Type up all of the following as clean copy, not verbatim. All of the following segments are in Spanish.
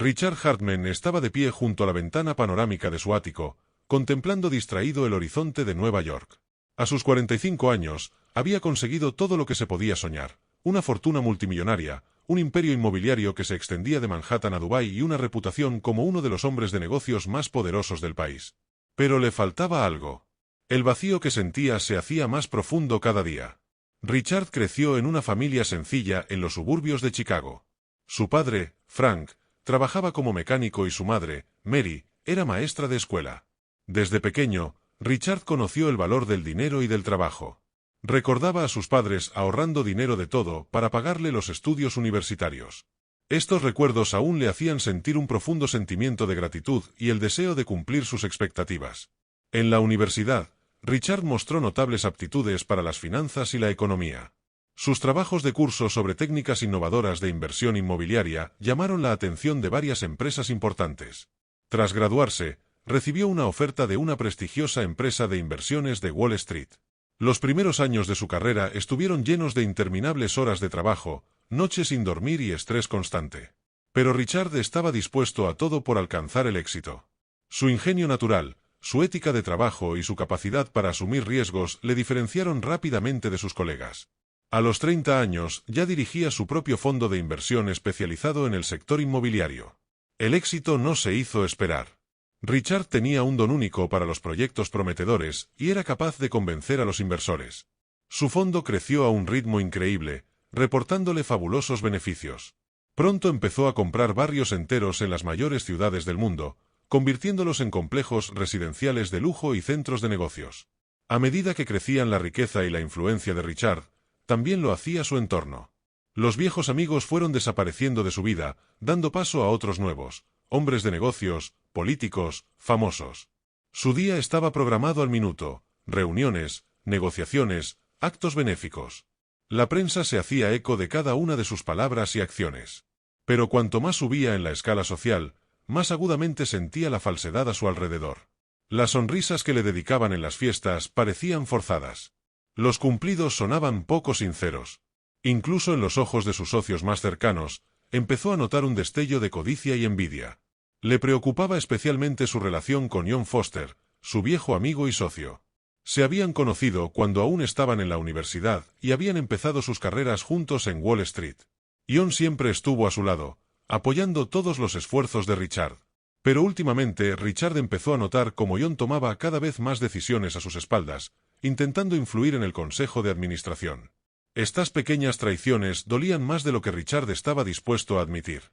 Richard Hartman estaba de pie junto a la ventana panorámica de su ático, contemplando distraído el horizonte de Nueva York. A sus 45 años, había conseguido todo lo que se podía soñar: una fortuna multimillonaria, un imperio inmobiliario que se extendía de Manhattan a Dubái y una reputación como uno de los hombres de negocios más poderosos del país. Pero le faltaba algo. El vacío que sentía se hacía más profundo cada día. Richard creció en una familia sencilla en los suburbios de Chicago. Su padre, Frank, trabajaba como mecánico y su madre, Mary, era maestra de escuela. Desde pequeño, Richard conoció el valor del dinero y del trabajo. Recordaba a sus padres ahorrando dinero de todo para pagarle los estudios universitarios. Estos recuerdos aún le hacían sentir un profundo sentimiento de gratitud y el deseo de cumplir sus expectativas. En la universidad, Richard mostró notables aptitudes para las finanzas y la economía. Sus trabajos de curso sobre técnicas innovadoras de inversión inmobiliaria llamaron la atención de varias empresas importantes. Tras graduarse, recibió una oferta de una prestigiosa empresa de inversiones de Wall Street. Los primeros años de su carrera estuvieron llenos de interminables horas de trabajo, noches sin dormir y estrés constante. Pero Richard estaba dispuesto a todo por alcanzar el éxito. Su ingenio natural, su ética de trabajo y su capacidad para asumir riesgos le diferenciaron rápidamente de sus colegas. A los 30 años ya dirigía su propio fondo de inversión especializado en el sector inmobiliario. El éxito no se hizo esperar. Richard tenía un don único para los proyectos prometedores y era capaz de convencer a los inversores. Su fondo creció a un ritmo increíble, reportándole fabulosos beneficios. Pronto empezó a comprar barrios enteros en las mayores ciudades del mundo, convirtiéndolos en complejos residenciales de lujo y centros de negocios. A medida que crecían la riqueza y la influencia de Richard, también lo hacía su entorno. Los viejos amigos fueron desapareciendo de su vida, dando paso a otros nuevos, hombres de negocios, políticos, famosos. Su día estaba programado al minuto: reuniones, negociaciones, actos benéficos. La prensa se hacía eco de cada una de sus palabras y acciones. Pero cuanto más subía en la escala social, más agudamente sentía la falsedad a su alrededor. Las sonrisas que le dedicaban en las fiestas parecían forzadas. Los cumplidos sonaban poco sinceros. Incluso en los ojos de sus socios más cercanos, empezó a notar un destello de codicia y envidia. Le preocupaba especialmente su relación con John Foster, su viejo amigo y socio. Se habían conocido cuando aún estaban en la universidad y habían empezado sus carreras juntos en Wall Street. John siempre estuvo a su lado, apoyando todos los esfuerzos de Richard. Pero últimamente Richard empezó a notar cómo John tomaba cada vez más decisiones a sus espaldas, intentando influir en el consejo de administración. Estas pequeñas traiciones dolían más de lo que Richard estaba dispuesto a admitir.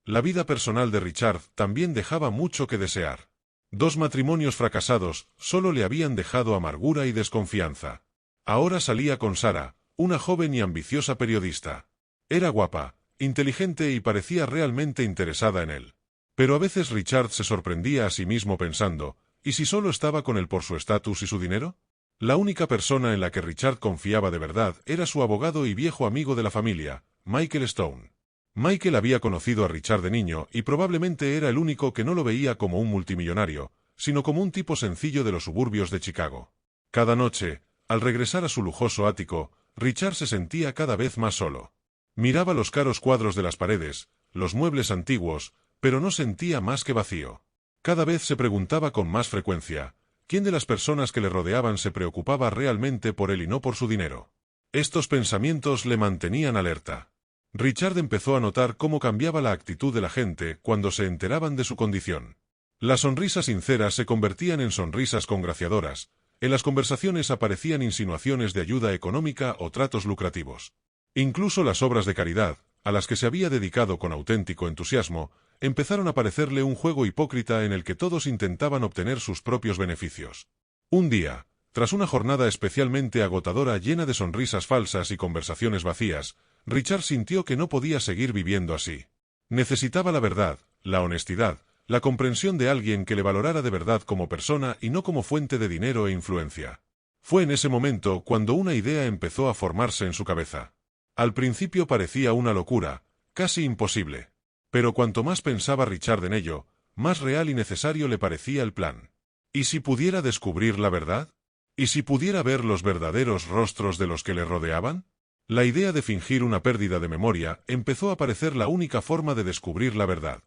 La vida personal de Richard también dejaba mucho que desear. 2 matrimonios fracasados solo le habían dejado amargura y desconfianza. Ahora salía con Sarah, una joven y ambiciosa periodista. Era guapa, inteligente y parecía realmente interesada en él. Pero a veces Richard se sorprendía a sí mismo pensando: ¿y si solo estaba con él por su estatus y su dinero? La única persona en la que Richard confiaba de verdad era su abogado y viejo amigo de la familia, Michael Stone. Michael había conocido a Richard de niño y probablemente era el único que no lo veía como un multimillonario, sino como un tipo sencillo de los suburbios de Chicago. Cada noche, al regresar a su lujoso ático, Richard se sentía cada vez más solo. Miraba los caros cuadros de las paredes, los muebles antiguos, pero no sentía más que vacío. Cada vez se preguntaba con más frecuencia: ¿quién de las personas que le rodeaban se preocupaba realmente por él y no por su dinero? Estos pensamientos le mantenían alerta. Richard empezó a notar cómo cambiaba la actitud de la gente cuando se enteraban de su condición. Las sonrisas sinceras se convertían en sonrisas congraciadoras, en las conversaciones aparecían insinuaciones de ayuda económica o tratos lucrativos. Incluso las obras de caridad, a las que se había dedicado con auténtico entusiasmo, empezaron a parecerle un juego hipócrita en el que todos intentaban obtener sus propios beneficios. Un día, tras una jornada especialmente agotadora llena de sonrisas falsas y conversaciones vacías, Richard sintió que no podía seguir viviendo así. Necesitaba la verdad, la honestidad, la comprensión de alguien que le valorara de verdad como persona y no como fuente de dinero e influencia. Fue en ese momento cuando una idea empezó a formarse en su cabeza. Al principio parecía una locura, casi imposible. Pero cuanto más pensaba Richard en ello, más real y necesario le parecía el plan. ¿Y si pudiera descubrir la verdad? ¿Y si pudiera ver los verdaderos rostros de los que le rodeaban? La idea de fingir una pérdida de memoria empezó a parecer la única forma de descubrir la verdad.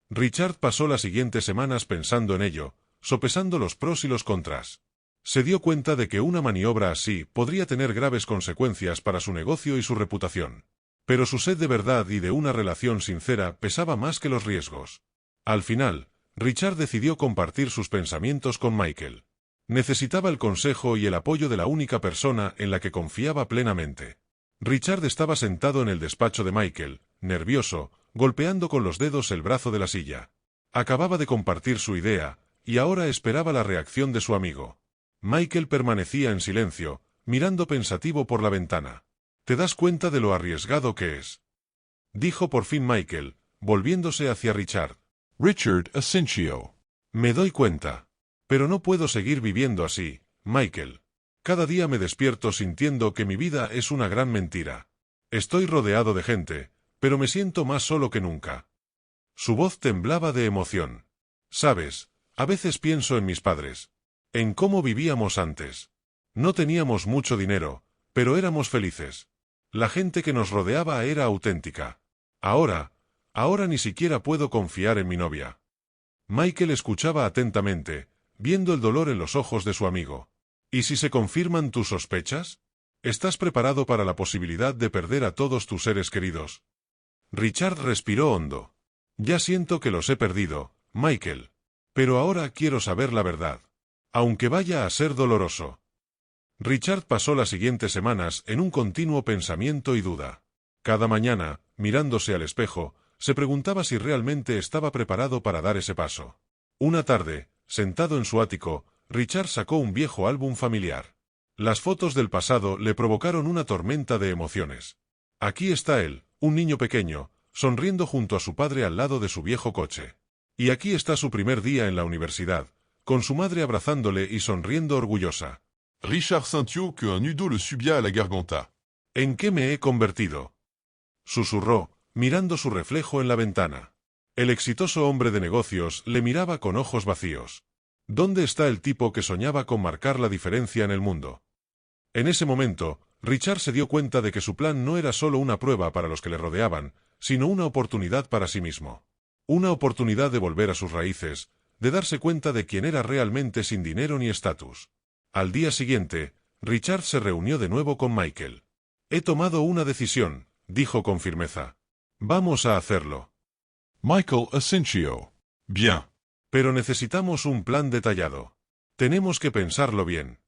Richard pasó las siguientes semanas pensando en ello, sopesando los pros y los contras. Se dio cuenta de que una maniobra así podría tener graves consecuencias para su negocio y su reputación. Pero su sed de verdad y de una relación sincera pesaba más que los riesgos. Al final, Richard decidió compartir sus pensamientos con Michael. Necesitaba el consejo y el apoyo de la única persona en la que confiaba plenamente. Richard estaba sentado en el despacho de Michael, nervioso, golpeando con los dedos el brazo de la silla. Acababa de compartir su idea, y ahora esperaba la reacción de su amigo. Michael permanecía en silencio, mirando pensativo por la ventana. ¿Te das cuenta de lo arriesgado que es?, dijo por fin Michael, volviéndose hacia Richard. Richard Asencio. Me doy cuenta. Pero no puedo seguir viviendo así, Michael. Cada día me despierto sintiendo que mi vida es una gran mentira. Estoy rodeado de gente, pero me siento más solo que nunca. Su voz temblaba de emoción. Sabes, a veces pienso en mis padres. En cómo vivíamos antes. No teníamos mucho dinero, pero éramos felices. La gente que nos rodeaba era auténtica. Ahora ni siquiera puedo confiar en mi novia. Michael escuchaba atentamente, viendo el dolor en los ojos de su amigo. ¿Y si se confirman tus sospechas? ¿Estás preparado para la posibilidad de perder a todos tus seres queridos? Richard respiró hondo. Ya siento que los he perdido, Michael. Pero ahora quiero saber la verdad. Aunque vaya a ser doloroso. Richard pasó las siguientes semanas en un continuo pensamiento y duda. Cada mañana, mirándose al espejo, se preguntaba si realmente estaba preparado para dar ese paso. Una tarde, sentado en su ático, Richard sacó un viejo álbum familiar. Las fotos del pasado le provocaron una tormenta de emociones. Aquí está él, un niño pequeño, sonriendo junto a su padre al lado de su viejo coche. Y aquí está su primer día en la universidad, con su madre abrazándole y sonriendo orgullosa. Richard sintió que un nudo le subía a la garganta. ¿En qué me he convertido?, susurró, mirando su reflejo en la ventana. El exitoso hombre de negocios le miraba con ojos vacíos. ¿Dónde está el tipo que soñaba con marcar la diferencia en el mundo? En ese momento, Richard se dio cuenta de que su plan no era solo una prueba para los que le rodeaban, sino una oportunidad para sí mismo. Una oportunidad de volver a sus raíces, de darse cuenta de quién era realmente sin dinero ni estatus. Al día siguiente, Richard se reunió de nuevo con Michael. He tomado una decisión, dijo con firmeza. Vamos a hacerlo. Michael Asencio. Bien. Pero necesitamos un plan detallado. Tenemos que pensarlo bien.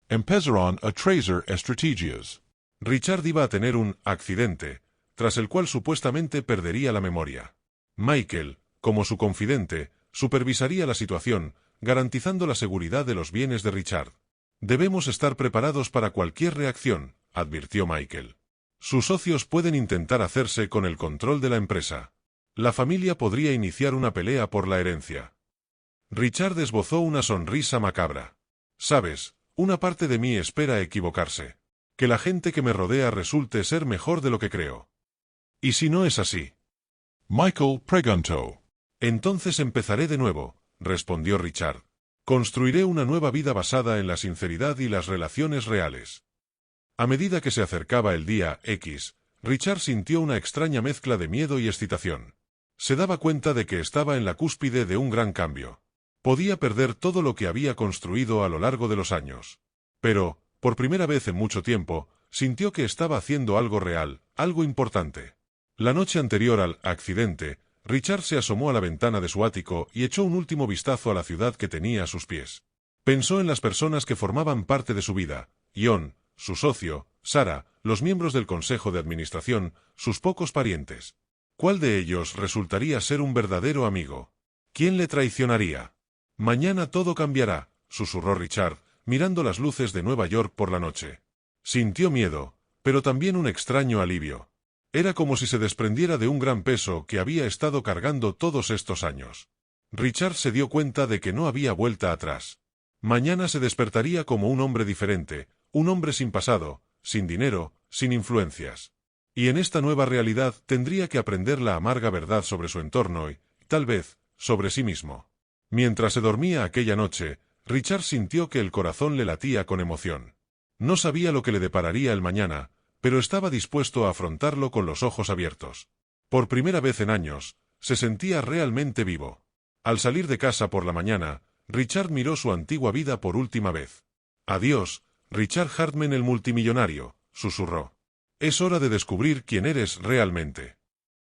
Empezaron a tracer estrategias. Richard iba a tener un accidente, tras el cual supuestamente perdería la memoria. Michael, como su confidente, supervisaría la situación, garantizando la seguridad de los bienes de Richard. Debemos estar preparados para cualquier reacción, advirtió Michael. Sus socios pueden intentar hacerse con el control de la empresa. La familia podría iniciar una pelea por la herencia. Richard esbozó una sonrisa macabra. Sabes, una parte de mí espera equivocarse. Que la gente que me rodea resulte ser mejor de lo que creo. ¿Y si no es así? Michael preguntó. Entonces empezaré de nuevo, respondió Richard. Construiré una nueva vida basada en la sinceridad y las relaciones reales. A medida que se acercaba el día X, Richard sintió una extraña mezcla de miedo y excitación. Se daba cuenta de que estaba en la cúspide de un gran cambio. Podía perder todo lo que había construido a lo largo de los años. Pero, por primera vez en mucho tiempo, sintió que estaba haciendo algo real, algo importante. La noche anterior al accidente, Richard se asomó a la ventana de su ático y echó un último vistazo a la ciudad que tenía a sus pies. Pensó en las personas que formaban parte de su vida: Ion, su socio, Sarah, los miembros del consejo de administración, sus pocos parientes. ¿Cuál de ellos resultaría ser un verdadero amigo? ¿Quién le traicionaría? Mañana todo cambiará, susurró Richard, mirando las luces de Nueva York por la noche. Sintió miedo, pero también un extraño alivio. Era como si se desprendiera de un gran peso que había estado cargando todos estos años. Richard se dio cuenta de que no había vuelta atrás. Mañana se despertaría como un hombre diferente, un hombre sin pasado, sin dinero, sin influencias. Y en esta nueva realidad tendría que aprender la amarga verdad sobre su entorno y, tal vez, sobre sí mismo. Mientras se dormía aquella noche, Richard sintió que el corazón le latía con emoción. No sabía lo que le depararía el mañana, pero estaba dispuesto a afrontarlo con los ojos abiertos. Por primera vez en años, Se sentía realmente vivo. Al salir de casa por la mañana, Richard miró su antigua vida por última vez. «Adiós, Richard Hartman el multimillonario», susurró. «Es hora de descubrir quién eres realmente».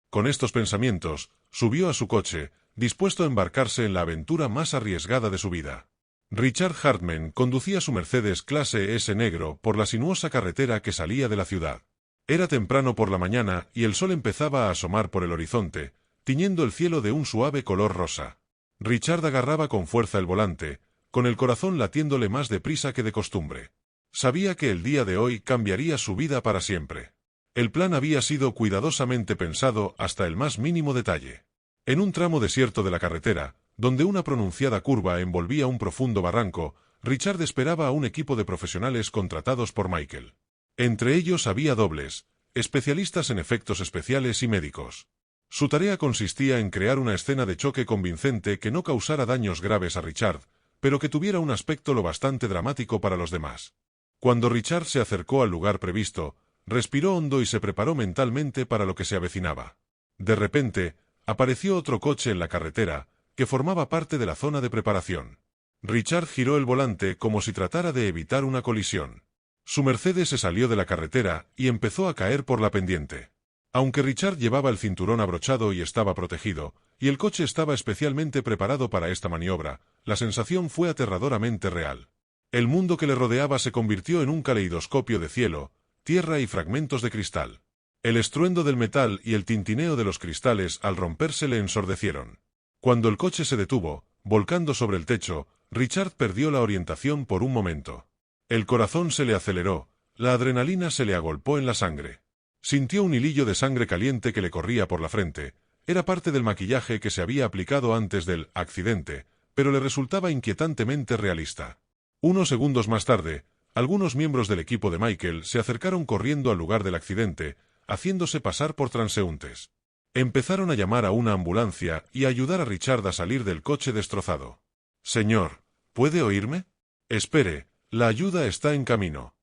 Con estos pensamientos, subió a su coche, dispuesto a embarcarse en la aventura más arriesgada de su vida. Richard Hartman conducía su Mercedes clase S negro por la sinuosa carretera que salía de la ciudad. Era temprano por la mañana y el sol empezaba a asomar por el horizonte, tiñendo el cielo de un suave color rosa. Richard agarraba con fuerza el volante, con el corazón latiéndole más deprisa que de costumbre. Sabía que el día de hoy cambiaría su vida para siempre. El plan había sido cuidadosamente pensado hasta el más mínimo detalle. En un tramo desierto de la carretera, donde una pronunciada curva envolvía un profundo barranco, Richard esperaba a un equipo de profesionales contratados por Michael. Entre ellos había dobles, especialistas en efectos especiales y médicos. Su tarea consistía en crear una escena de choque convincente que no causara daños graves a Richard, pero que tuviera un aspecto lo bastante dramático para los demás. Cuando Richard se acercó al lugar previsto, respiró hondo y se preparó mentalmente para lo que se avecinaba. De repente, apareció otro coche en la carretera, que formaba parte de la zona de preparación. Richard giró el volante como si tratara de evitar una colisión. Su Mercedes se salió de la carretera y empezó a caer por la pendiente. Aunque Richard llevaba el cinturón abrochado y estaba protegido, y el coche estaba especialmente preparado para esta maniobra, la sensación fue aterradoramente real. El mundo que le rodeaba se convirtió en un caleidoscopio de cielo, tierra y fragmentos de cristal. El estruendo del metal y el tintineo de los cristales al romperse le ensordecieron. Cuando el coche se detuvo, volcando sobre el techo, Richard perdió la orientación por un momento. El corazón se le aceleró, la adrenalina se le agolpó en la sangre. Sintió un hilillo de sangre caliente que le corría por la frente. Era parte del maquillaje que se había aplicado antes del accidente, pero le resultaba inquietantemente realista. Unos segundos más tarde, algunos miembros del equipo de Michael se acercaron corriendo al lugar del accidente, haciéndose pasar por transeúntes. Empezaron a llamar a una ambulancia y a ayudar a Richard a salir del coche destrozado. «Señor, ¿puede oírme? Espere, la ayuda está en camino»,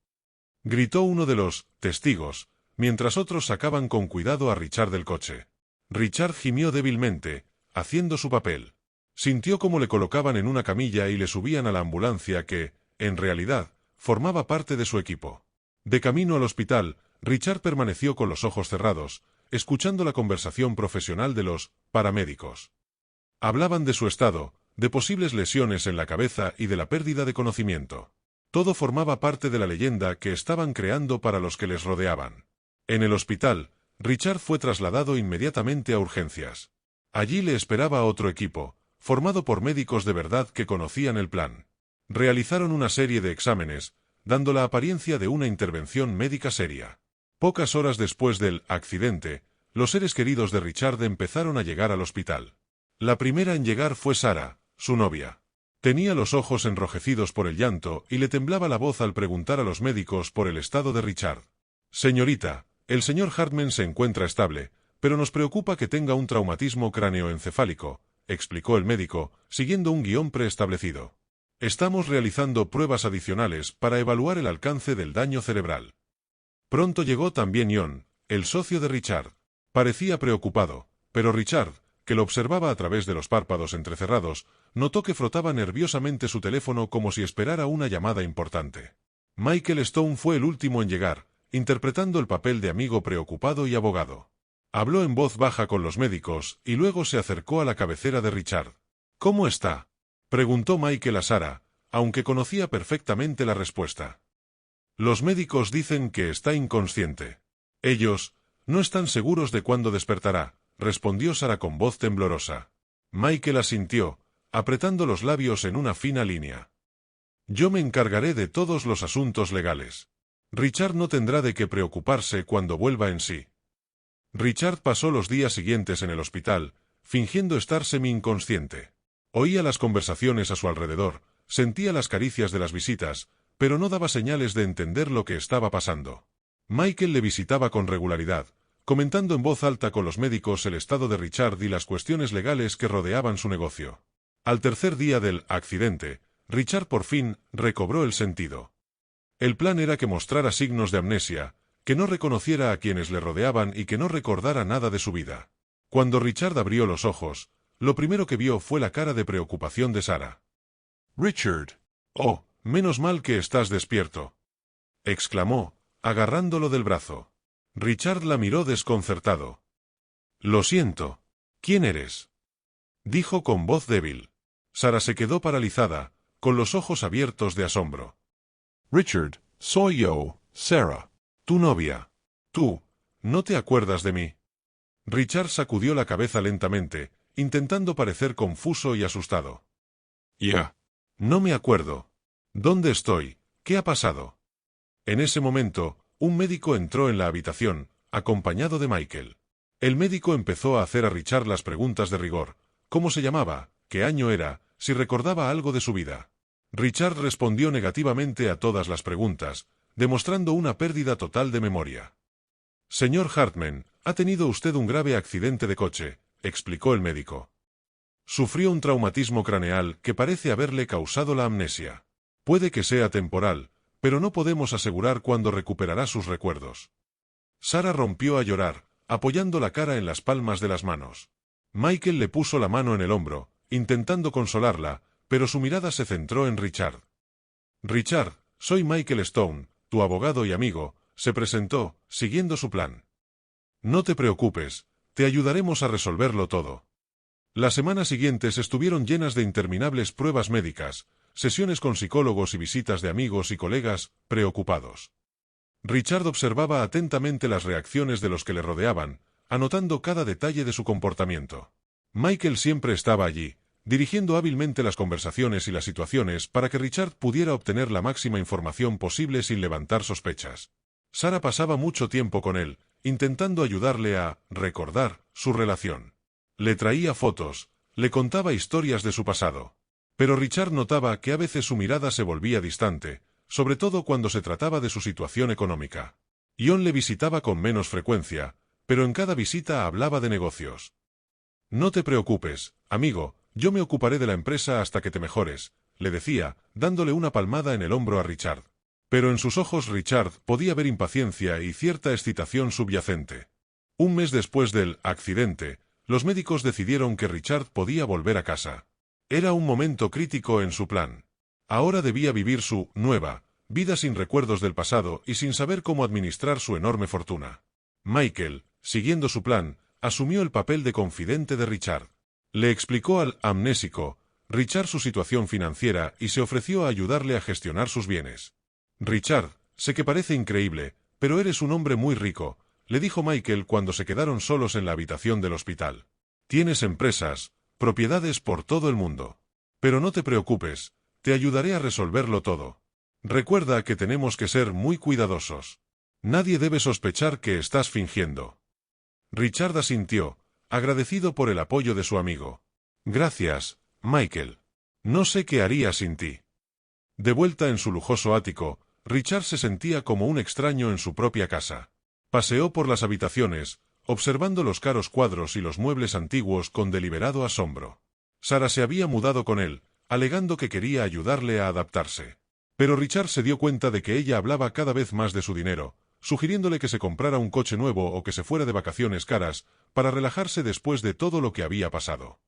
gritó uno de los testigos, mientras otros sacaban con cuidado a Richard del coche. Richard gimió débilmente, haciendo su papel. Sintió cómo le colocaban en una camilla y le subían a la ambulancia que, en realidad, formaba parte de su equipo. De camino al hospital, Richard permaneció con los ojos cerrados, escuchando la conversación profesional de los paramédicos. Hablaban de su estado, de posibles lesiones en la cabeza y de la pérdida de conocimiento. Todo formaba parte de la leyenda que estaban creando para los que les rodeaban. En el hospital, Richard fue trasladado inmediatamente a urgencias. Allí le esperaba otro equipo, formado por médicos de verdad que conocían el plan. Realizaron una serie de exámenes, dando la apariencia de una intervención médica seria. Pocas horas después del accidente, los seres queridos de Richard empezaron a llegar al hospital. La primera en llegar fue Sarah, su novia. Tenía los ojos enrojecidos por el llanto y le temblaba la voz al preguntar a los médicos por el estado de Richard. «Señorita, el señor Hartman se encuentra estable, pero nos preocupa que tenga un traumatismo cráneoencefálico», explicó el médico, siguiendo un guión preestablecido. «Estamos realizando pruebas adicionales para evaluar el alcance del daño cerebral». Pronto llegó también Ion, el socio de Richard. Parecía preocupado, pero Richard, que lo observaba a través de los párpados entrecerrados, notó que frotaba nerviosamente su teléfono como si esperara una llamada importante. Michael Stone fue el último en llegar, interpretando el papel de amigo preocupado y abogado. Habló en voz baja con los médicos y luego se acercó a la cabecera de Richard. «¿Cómo está?», preguntó Michael a Sarah, aunque conocía perfectamente la respuesta. «Los médicos dicen que está inconsciente. Ellos no están seguros de cuándo despertará», respondió Sarah con voz temblorosa. Michael asintió, apretando los labios en una fina línea. «Yo me encargaré de todos los asuntos legales. Richard no tendrá de qué preocuparse cuando vuelva en sí». Richard pasó los días siguientes en el hospital, fingiendo estar semi-inconsciente. Oía las conversaciones a su alrededor, sentía las caricias de las visitas, pero no daba señales de entender lo que estaba pasando. Michael le visitaba con regularidad, comentando en voz alta con los médicos el estado de Richard y las cuestiones legales que rodeaban su negocio. Al tercer día del accidente, Richard por fin recobró el sentido. El plan era que mostrara signos de amnesia, que no reconociera a quienes le rodeaban y que no recordara nada de su vida. Cuando Richard abrió los ojos, lo primero que vio fue la cara de preocupación de Sarah. Richard. «Oh, menos mal que estás despierto», exclamó, agarrándolo del brazo. Richard la miró desconcertado. «Lo siento. ¿Quién eres?», dijo con voz débil. Sarah se quedó paralizada, con los ojos abiertos de asombro. Richard, soy yo, Sarah. «Tu novia. Tú, ¿no te acuerdas de mí?». Richard sacudió la cabeza lentamente, intentando parecer confuso y asustado. Ya. «No me acuerdo. ¿Dónde estoy? ¿Qué ha pasado?». En ese momento, un médico entró en la habitación, acompañado de Michael. El médico empezó a hacer a Richard las preguntas de rigor: ¿cómo se llamaba? ¿Qué año era? Si recordaba algo de su vida. Richard respondió negativamente a todas las preguntas, demostrando una pérdida total de memoria. «Señor Hartman, ha tenido usted un grave accidente de coche», explicó el médico. «Sufrió un traumatismo craneal que parece haberle causado la amnesia. Puede que sea temporal, pero no podemos asegurar cuándo recuperará sus recuerdos». Sarah rompió a llorar, apoyando la cara en las palmas de las manos. Michael le puso la mano en el hombro, intentando consolarla, pero su mirada se centró en Richard. «Richard, soy Michael Stone, tu abogado y amigo», se presentó, siguiendo su plan. «No te preocupes, te ayudaremos a resolverlo todo». Las semanas siguientes estuvieron llenas de interminables pruebas médicas, sesiones con psicólogos y visitas de amigos y colegas preocupados. Richard observaba atentamente las reacciones de los que le rodeaban, anotando cada detalle de su comportamiento. Michael siempre estaba allí, dirigiendo hábilmente las conversaciones y las situaciones para que Richard pudiera obtener la máxima información posible sin levantar sospechas. Sarah pasaba mucho tiempo con él, intentando ayudarle a recordar su relación. Le traía fotos, le contaba historias de su pasado. Pero Richard notaba que a veces su mirada se volvía distante, sobre todo cuando se trataba de su situación económica. Ion le visitaba con menos frecuencia, pero en cada visita hablaba de negocios. «No te preocupes, amigo, yo me ocuparé de la empresa hasta que te mejores», le decía, dándole una palmada en el hombro a Richard. Pero en sus ojos Richard podía ver impaciencia y cierta excitación subyacente. Un mes después del accidente, los médicos decidieron que Richard podía volver a casa. Era un momento crítico en su plan. Ahora debía vivir su nueva vida sin recuerdos del pasado y sin saber cómo administrar su enorme fortuna. Michael, siguiendo su plan, asumió el papel de confidente de Richard. Le explicó al amnésico Richard su situación financiera y se ofreció a ayudarle a gestionar sus bienes. «Richard, sé que parece increíble, pero eres un hombre muy rico», le dijo Michael cuando se quedaron solos en la habitación del hospital. «Tienes empresas, propiedades por todo el mundo. Pero no te preocupes, te ayudaré a resolverlo todo. Recuerda que tenemos que ser muy cuidadosos. Nadie debe sospechar que estás fingiendo». Richard asintió, agradecido por el apoyo de su amigo. «Gracias, Michael. No sé qué haría sin ti». De vuelta en su lujoso ático, Richard se sentía como un extraño en su propia casa. Paseó por las habitaciones, observando los caros cuadros y los muebles antiguos con deliberado asombro. Sarah se había mudado con él, alegando que quería ayudarle a adaptarse. Pero Richard se dio cuenta de que ella hablaba cada vez más de su dinero, sugiriéndole que se comprara un coche nuevo o que se fuera de vacaciones caras, para relajarse después de todo lo que había pasado.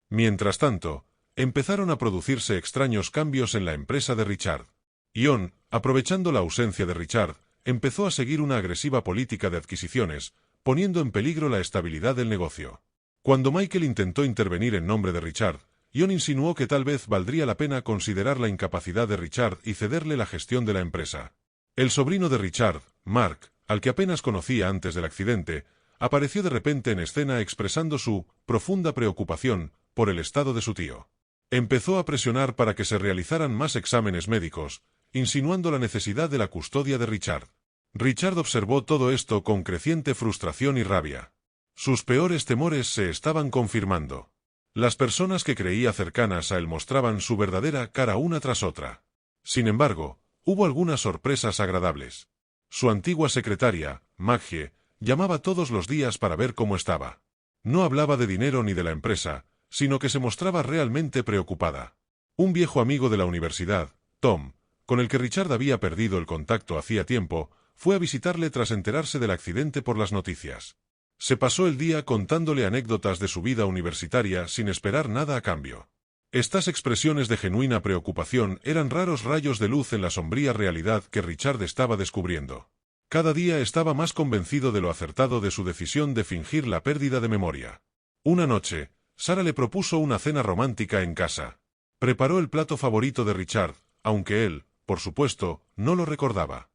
Mientras tanto, empezaron a producirse extraños cambios en la empresa de Richard. Ion, aprovechando la ausencia de Richard, empezó a seguir una agresiva política de adquisiciones, poniendo en peligro la estabilidad del negocio. Cuando Michael intentó intervenir en nombre de Richard, Ion insinuó que tal vez valdría la pena considerar la incapacidad de Richard y cederle la gestión de la empresa. El sobrino de Richard, Mark, al que apenas conocía antes del accidente, apareció de repente en escena expresando su profunda preocupación por el estado de su tío. Empezó a presionar para que se realizaran más exámenes médicos, insinuando la necesidad de la custodia de Richard. Richard observó todo esto con creciente frustración y rabia. Sus peores temores se estaban confirmando. Las personas que creía cercanas a él mostraban su verdadera cara una tras otra. Sin embargo, hubo algunas sorpresas agradables. Su antigua secretaria, Maggie, llamaba todos los días para ver cómo estaba. No hablaba de dinero ni de la empresa, sino que se mostraba realmente preocupada. Un viejo amigo de la universidad, Tom, con el que Richard había perdido el contacto hacía tiempo, fue a visitarle tras enterarse del accidente por las noticias. Se pasó el día contándole anécdotas de su vida universitaria sin esperar nada a cambio. Estas expresiones de genuina preocupación eran raros rayos de luz en la sombría realidad que Richard estaba descubriendo. Cada día estaba más convencido de lo acertado de su decisión de fingir la pérdida de memoria. Una noche, Sarah le propuso una cena romántica en casa. Preparó el plato favorito de Richard, aunque él, por supuesto, no lo recordaba.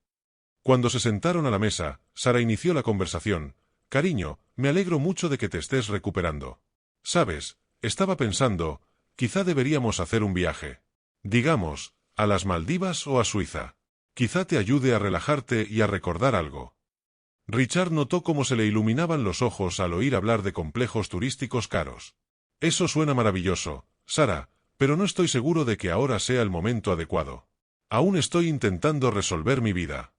Cuando se sentaron a la mesa, Sarah inició la conversación. «Cariño, me alegro mucho de que te estés recuperando. Sabes, estaba pensando, quizá deberíamos hacer un viaje. Digamos, a las Maldivas o a Suiza. Quizá te ayude a relajarte y a recordar algo». Richard notó cómo se le iluminaban los ojos al oír hablar de complejos turísticos caros. «Eso suena maravilloso, Sarah, pero no estoy seguro de que ahora sea el momento adecuado. Aún estoy intentando resolver mi vida».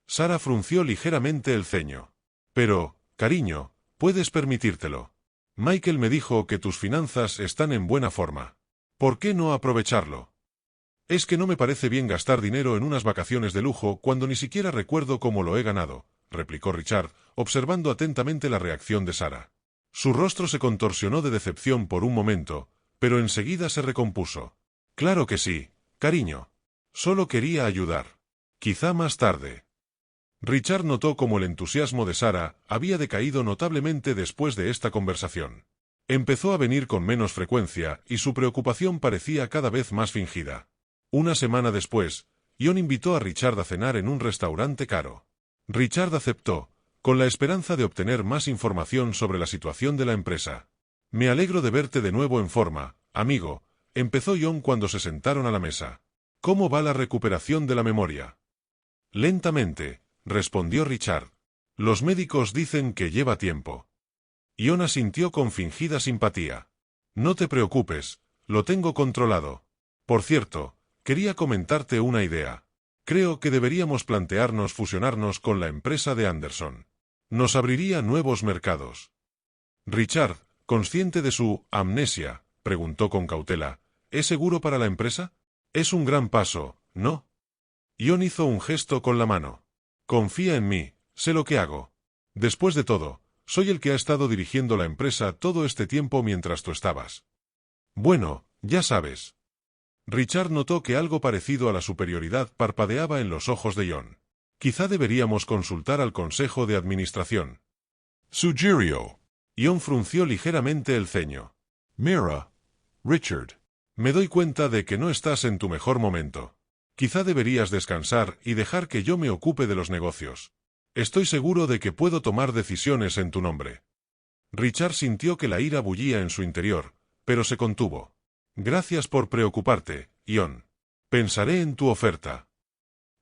Sarah frunció ligeramente el ceño. «Pero, cariño, puedes permitírtelo. Michael me dijo que tus finanzas están en buena forma. ¿Por qué no aprovecharlo?» «Es que no me parece bien gastar dinero en unas vacaciones de lujo cuando ni siquiera recuerdo cómo lo he ganado», replicó Richard, observando atentamente la reacción de Sarah. Su rostro se contorsionó de decepción por un momento, pero enseguida se recompuso. «Claro que sí, cariño. Solo quería ayudar. Quizá más tarde». Richard notó cómo el entusiasmo de Sarah había decaído notablemente después de esta conversación. Empezó a venir con menos frecuencia y su preocupación parecía cada vez más fingida. Una semana después, Ion invitó a Richard a cenar en un restaurante caro. Richard aceptó, con la esperanza de obtener más información sobre la situación de la empresa. «Me alegro de verte de nuevo en forma, amigo», empezó Ion cuando se sentaron a la mesa. «¿Cómo va la recuperación de la memoria?» «Lentamente», respondió Richard. «Los médicos dicen que lleva tiempo». Ion asintió con fingida simpatía. «No te preocupes, lo tengo controlado. Por cierto, quería comentarte una idea. Creo que deberíamos plantearnos fusionarnos con la empresa de Anderson. Nos abriría nuevos mercados». Richard, consciente de su amnesia, preguntó con cautela, «¿Es seguro para la empresa? Es un gran paso, ¿no?» Ion hizo un gesto con la mano. «Confía en mí, sé lo que hago. Después de todo, soy el que ha estado dirigiendo la empresa todo este tiempo mientras tú estabas». «Bueno, ya sabes». Richard notó que algo parecido a la superioridad parpadeaba en los ojos de Ion. «Quizá deberíamos consultar al consejo de administración». Sugirió. Ion frunció ligeramente el ceño. «Mira, Richard». «Me doy cuenta de que no estás en tu mejor momento. Quizá deberías descansar y dejar que yo me ocupe de los negocios. Estoy seguro de que puedo tomar decisiones en tu nombre». Richard sintió que la ira bullía en su interior, pero se contuvo. «Gracias por preocuparte, Ion. Pensaré en tu oferta».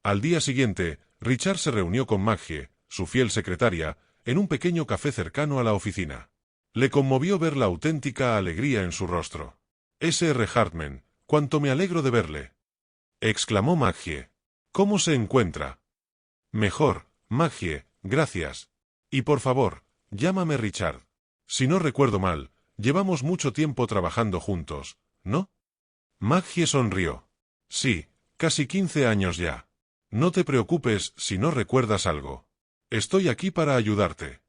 Al día siguiente, Richard se reunió con Maggie, su fiel secretaria, en un pequeño café cercano a la oficina. Le conmovió ver la auténtica alegría en su rostro. «S.R. Hartman, cuánto me alegro de verle», exclamó Maggie. «¿Cómo se encuentra?» «Mejor, Maggie, gracias. Y por favor, llámame Richard. Si no recuerdo mal, llevamos mucho tiempo trabajando juntos, ¿no?» Maggie sonrió. «Sí, casi 15 años ya. No te preocupes si no recuerdas algo. Estoy aquí para ayudarte».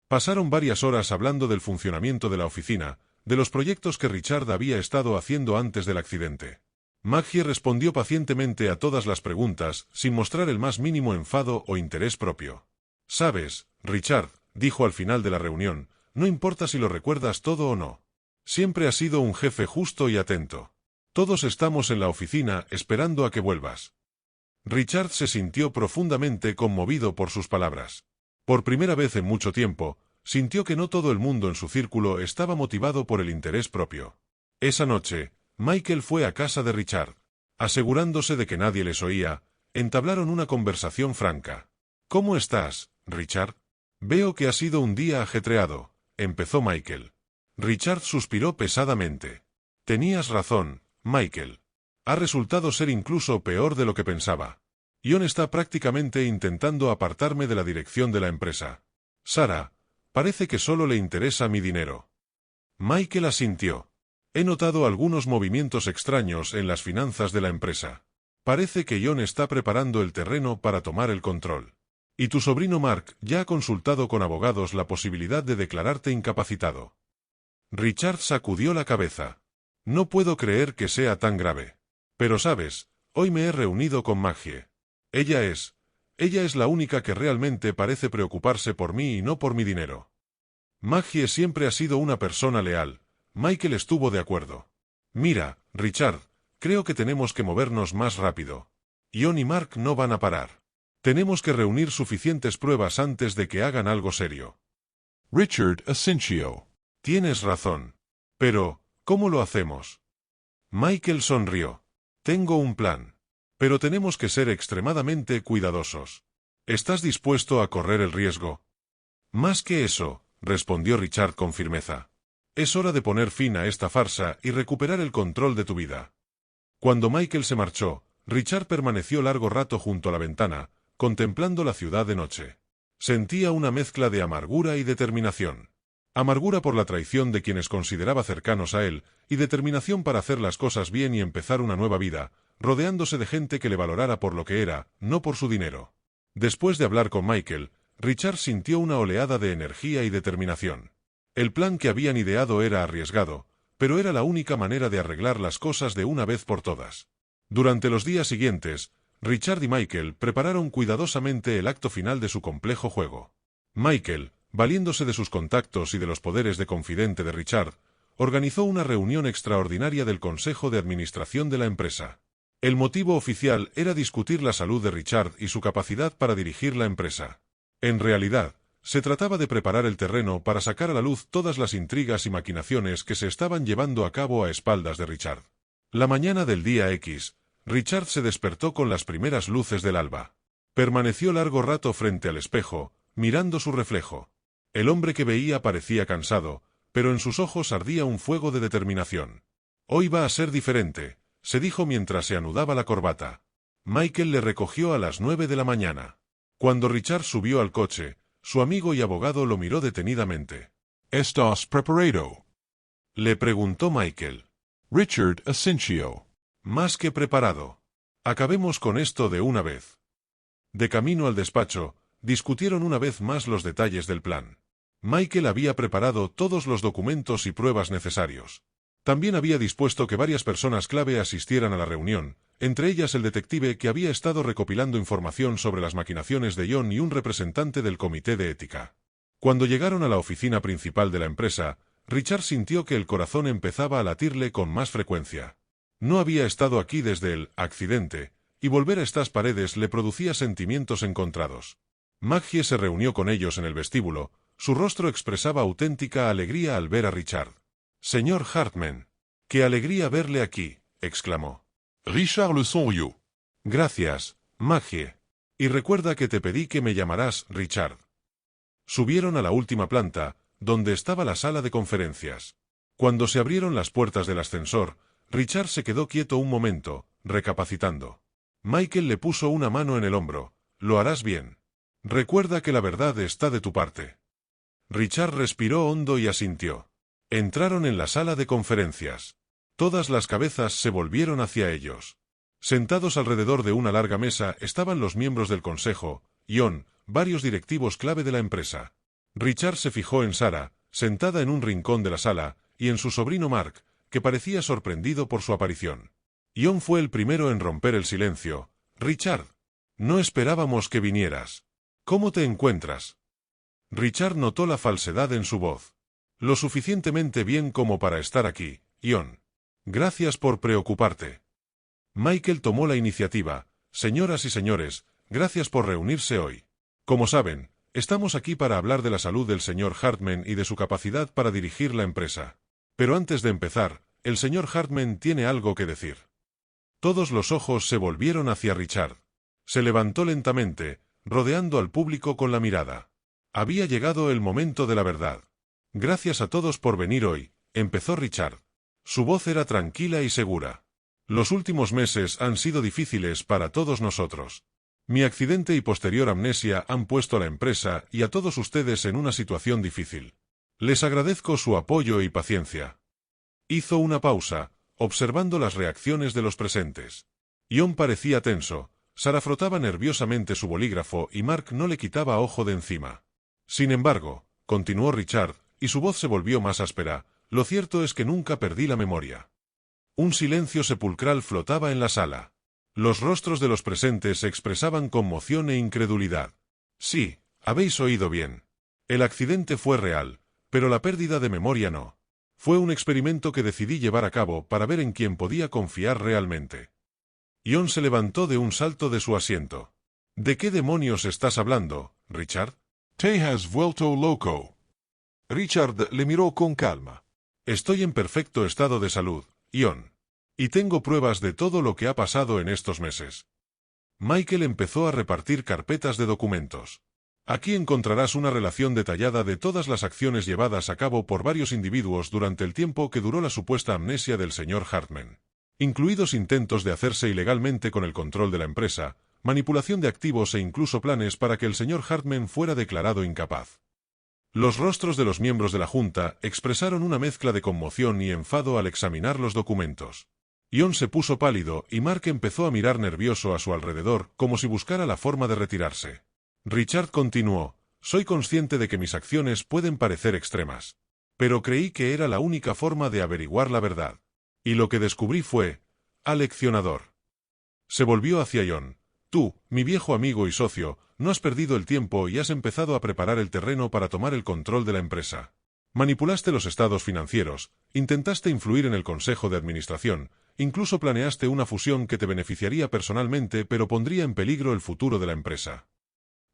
Pasaron varias horas hablando del funcionamiento de la oficina, de los proyectos que Richard había estado haciendo antes del accidente. Maggie respondió pacientemente a todas las preguntas, sin mostrar el más mínimo enfado o interés propio. «Sabes, Richard», dijo al final de la reunión, «no importa si lo recuerdas todo o no. Siempre has sido un jefe justo y atento. Todos estamos en la oficina esperando a que vuelvas». Richard se sintió profundamente conmovido por sus palabras. Por primera vez en mucho tiempo, sintió que no todo el mundo en su círculo estaba motivado por el interés propio. Esa noche, Michael fue a casa de Richard. Asegurándose de que nadie les oía, entablaron una conversación franca. «¿Cómo estás, Richard? Veo que ha sido un día ajetreado», empezó Michael. Richard suspiró pesadamente. «Tenías razón, Michael. Ha resultado ser incluso peor de lo que pensaba. Ion está prácticamente intentando apartarme de la dirección de la empresa. Sarah, parece que solo le interesa mi dinero». Michael asintió. «He notado algunos movimientos extraños en las finanzas de la empresa. Parece que Ion está preparando el terreno para tomar el control». Y tu sobrino Mark ya ha consultado con abogados la posibilidad de declararte incapacitado. Richard sacudió la cabeza. No puedo creer que sea tan grave. Pero sabes, hoy me he reunido con Maggie. Ella es la única que realmente parece preocuparse por mí y no por mi dinero. Maggie siempre ha sido una persona leal. Michael estuvo de acuerdo. Mira, Richard, creo que tenemos que movernos más rápido. Ion y Mark no van a parar. Tenemos que reunir suficientes pruebas antes de que hagan algo serio. Richard asintió. Tienes razón. Pero, ¿cómo lo hacemos? Michael sonrió. Tengo un plan. Pero tenemos que ser extremadamente cuidadosos. ¿Estás dispuesto a correr el riesgo? Más que eso, respondió Richard con firmeza. Es hora de poner fin a esta farsa y recuperar el control de tu vida. Cuando Michael se marchó, Richard permaneció largo rato junto a la ventana, contemplando la ciudad de noche. Sentía una mezcla de amargura y determinación. Amargura por la traición de quienes consideraba cercanos a él, y determinación para hacer las cosas bien y empezar una nueva vida, rodeándose de gente que le valorara por lo que era, no por su dinero. Después de hablar con Michael, Richard sintió una oleada de energía y determinación. El plan que habían ideado era arriesgado, pero era la única manera de arreglar las cosas de una vez por todas. Durante los días siguientes, Richard y Michael prepararon cuidadosamente el acto final de su complejo juego. Michael, valiéndose de sus contactos y de los poderes de confidente de Richard, organizó una reunión extraordinaria del Consejo de Administración de la empresa. El motivo oficial era discutir la salud de Richard y su capacidad para dirigir la empresa. En realidad, se trataba de preparar el terreno para sacar a la luz todas las intrigas y maquinaciones que se estaban llevando a cabo a espaldas de Richard. La mañana del día X, Richard se despertó con las primeras luces del alba. Permaneció largo rato frente al espejo, mirando su reflejo. El hombre que veía parecía cansado, pero en sus ojos ardía un fuego de determinación. Hoy va a ser diferente, se dijo mientras se anudaba la corbata. Michael le recogió a las 9 de la mañana. Cuando Richard subió al coche, su amigo y abogado lo miró detenidamente. ¿Estás preparado? Le preguntó Michael. Richard asintió. Más que preparado. Acabemos con esto de una vez. De camino al despacho, discutieron una vez más los detalles del plan. Michael había preparado todos los documentos y pruebas necesarios. También había dispuesto que varias personas clave asistieran a la reunión, entre ellas el detective que había estado recopilando información sobre las maquinaciones de Ion y un representante del comité de ética. Cuando llegaron a la oficina principal de la empresa, Richard sintió que el corazón empezaba a latirle con más frecuencia. No había estado aquí desde el accidente, y volver a estas paredes le producía sentimientos encontrados. Maggie se reunió con ellos en el vestíbulo, su rostro expresaba auténtica alegría al ver a Richard. «Señor Hartman, qué alegría verle aquí», exclamó. Richard le sonrió. «Gracias, Maggie. Y recuerda que te pedí que me llamarás Richard». Subieron a la última planta, donde estaba la sala de conferencias. Cuando se abrieron las puertas del ascensor, Richard se quedó quieto un momento, recapacitando. Michael le puso una mano en el hombro. «Lo harás bien. Recuerda que la verdad está de tu parte». Richard respiró hondo y asintió. Entraron en la sala de conferencias. Todas las cabezas se volvieron hacia ellos. Sentados alrededor de una larga mesa estaban los miembros del consejo, Ion, varios directivos clave de la empresa. Richard se fijó en Sarah, sentada en un rincón de la sala, y en su sobrino Mark, que parecía sorprendido por su aparición. Ion fue el primero en romper el silencio. «Richard, no esperábamos que vinieras. ¿Cómo te encuentras?» Richard notó la falsedad en su voz. «Lo suficientemente bien como para estar aquí, Ion. Gracias por preocuparte». Michael tomó la iniciativa. «Señoras y señores, gracias por reunirse hoy. Como saben, estamos aquí para hablar de la salud del señor Hartman y de su capacidad para dirigir la empresa. Pero antes de empezar, el señor Hartman tiene algo que decir». Todos los ojos se volvieron hacia Richard. Se levantó lentamente, rodeando al público con la mirada. Había llegado el momento de la verdad. «Gracias a todos por venir hoy», empezó Richard. Su voz era tranquila y segura. «Los últimos meses han sido difíciles para todos nosotros. Mi accidente y posterior amnesia han puesto a la empresa y a todos ustedes en una situación difícil. Les agradezco su apoyo y paciencia». Hizo una pausa, observando las reacciones de los presentes. Ion parecía tenso, Sara frotaba nerviosamente su bolígrafo y Mark no le quitaba ojo de encima. Sin embargo, continuó Richard, y su voz se volvió más áspera, lo cierto es que nunca perdí la memoria. Un silencio sepulcral flotaba en la sala. Los rostros de los presentes expresaban conmoción e incredulidad. Sí, habéis oído bien. El accidente fue real, pero la pérdida de memoria no. Fue un experimento que decidí llevar a cabo para ver en quién podía confiar realmente. Ion se levantó de un salto de su asiento. ¿De qué demonios estás hablando, Richard? Te has vuelto loco. Richard le miró con calma. Estoy en perfecto estado de salud, Ion. Y tengo pruebas de todo lo que ha pasado en estos meses. Michael empezó a repartir carpetas de documentos. Aquí encontrarás una relación detallada de todas las acciones llevadas a cabo por varios individuos durante el tiempo que duró la supuesta amnesia del señor Hartman, incluidos intentos de hacerse ilegalmente con el control de la empresa, manipulación de activos e incluso planes para que el señor Hartman fuera declarado incapaz. Los rostros de los miembros de la Junta expresaron una mezcla de conmoción y enfado al examinar los documentos. Ion se puso pálido y Mark empezó a mirar nervioso a su alrededor como si buscara la forma de retirarse. Richard continuó, soy consciente de que mis acciones pueden parecer extremas. Pero creí que era la única forma de averiguar la verdad. Y lo que descubrí fue aleccionador. Se volvió hacia Ion. Tú, mi viejo amigo y socio, no has perdido el tiempo y has empezado a preparar el terreno para tomar el control de la empresa. Manipulaste los estados financieros, intentaste influir en el consejo de administración, incluso planeaste una fusión que te beneficiaría personalmente pero pondría en peligro el futuro de la empresa.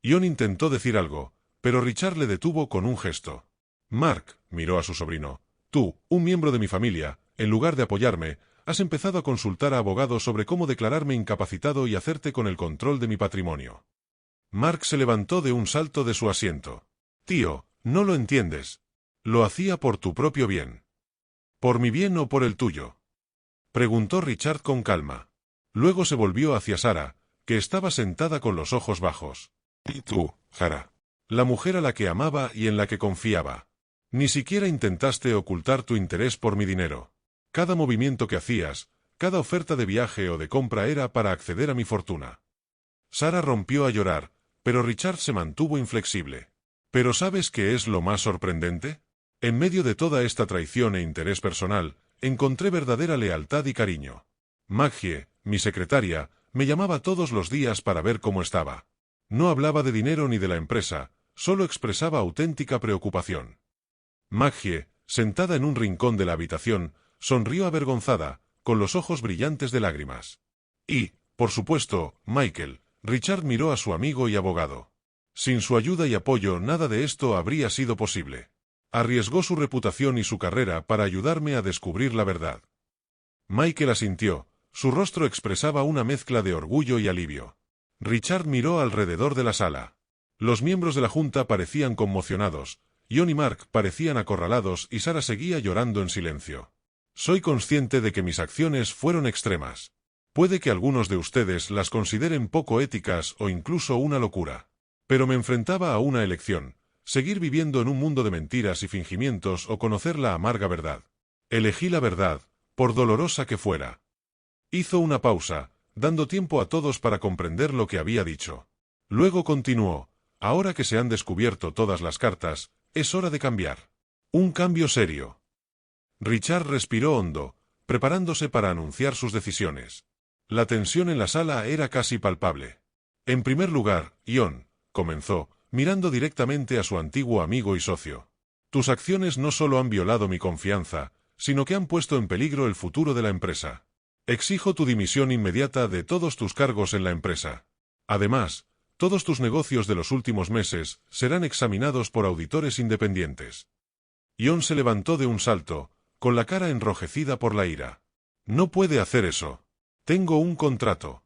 Ion intentó decir algo, pero Richard le detuvo con un gesto. Mark, miró a su sobrino, tú, un miembro de mi familia, en lugar de apoyarme, has empezado a consultar a abogados sobre cómo declararme incapacitado y hacerte con el control de mi patrimonio. Mark se levantó de un salto de su asiento. Tío, no lo entiendes. Lo hacía por tu propio bien. ¿Por mi bien o por el tuyo? Preguntó Richard con calma. Luego se volvió hacia Sara, que estaba sentada con los ojos bajos. ¿Y tú, Sara? La mujer a la que amaba y en la que confiaba. Ni siquiera intentaste ocultar tu interés por mi dinero. Cada movimiento que hacías, cada oferta de viaje o de compra era para acceder a mi fortuna. Sara rompió a llorar, pero Richard se mantuvo inflexible. ¿Pero sabes qué es lo más sorprendente? En medio de toda esta traición e interés personal, encontré verdadera lealtad y cariño. Maggie, mi secretaria, me llamaba todos los días para ver cómo estaba. No hablaba de dinero ni de la empresa, solo expresaba auténtica preocupación. Maggie, sentada en un rincón de la habitación, sonrió avergonzada, con los ojos brillantes de lágrimas. Y, por supuesto, Michael, Richard miró a su amigo y abogado. Sin su ayuda y apoyo nada de esto habría sido posible. Arriesgó su reputación y su carrera para ayudarme a descubrir la verdad. Michael asintió, su rostro expresaba una mezcla de orgullo y alivio. Richard miró alrededor de la sala. Los miembros de la Junta parecían conmocionados, Ion y Mark parecían acorralados y Sara seguía llorando en silencio. Soy consciente de que mis acciones fueron extremas. Puede que algunos de ustedes las consideren poco éticas o incluso una locura. Pero me enfrentaba a una elección, seguir viviendo en un mundo de mentiras y fingimientos o conocer la amarga verdad. Elegí la verdad, por dolorosa que fuera. Hizo una pausa, dando tiempo a todos para comprender lo que había dicho. Luego continuó, ahora que se han descubierto todas las cartas, es hora de cambiar. Un cambio serio. Richard respiró hondo, preparándose para anunciar sus decisiones. La tensión en la sala era casi palpable. En primer lugar, Ion, comenzó, mirando directamente a su antiguo amigo y socio. Tus acciones no solo han violado mi confianza, sino que han puesto en peligro el futuro de la empresa. Exijo tu dimisión inmediata de todos tus cargos en la empresa. Además, todos tus negocios de los últimos meses serán examinados por auditores independientes. Ion se levantó de un salto, con la cara enrojecida por la ira. No puede hacer eso. Tengo un contrato.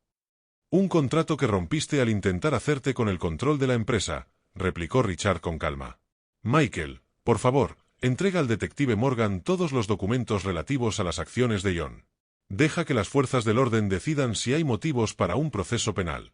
Un contrato que rompiste al intentar hacerte con el control de la empresa, replicó Richard con calma. Michael, por favor, entrega al detective Morgan todos los documentos relativos a las acciones de Ion. Deja que las fuerzas del orden decidan si hay motivos para un proceso penal.